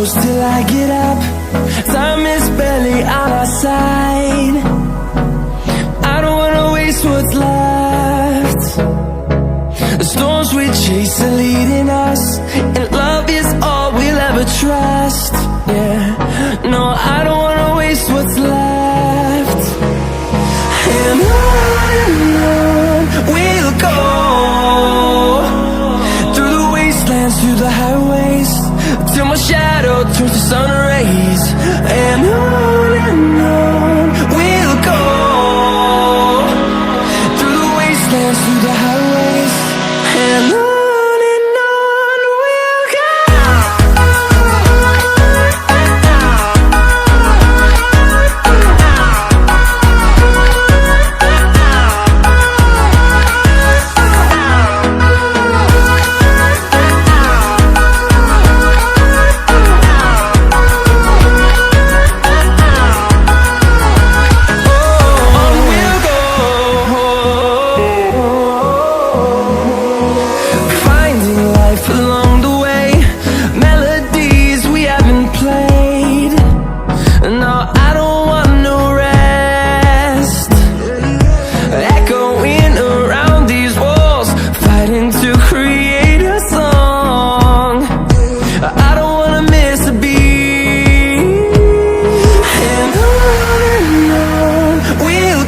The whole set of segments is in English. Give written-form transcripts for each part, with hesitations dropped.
close till I get up. Time is barely on our side. I don't wanna waste what's left. The storms we chase are leading us, and love is all we'll ever trust. Yeah, no, I don't wanna waste what's left. And on we'll go, through the wastelands, through the highways, till my shadow turns to sun rays. And on we'll go, through the wastelands, through the highways, and on we'll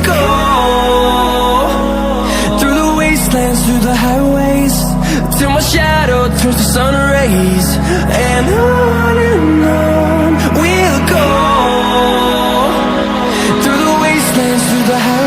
go. Through the highways, till my shadow turns to sun rays. And on we'll go, through the wastelands, through the highways.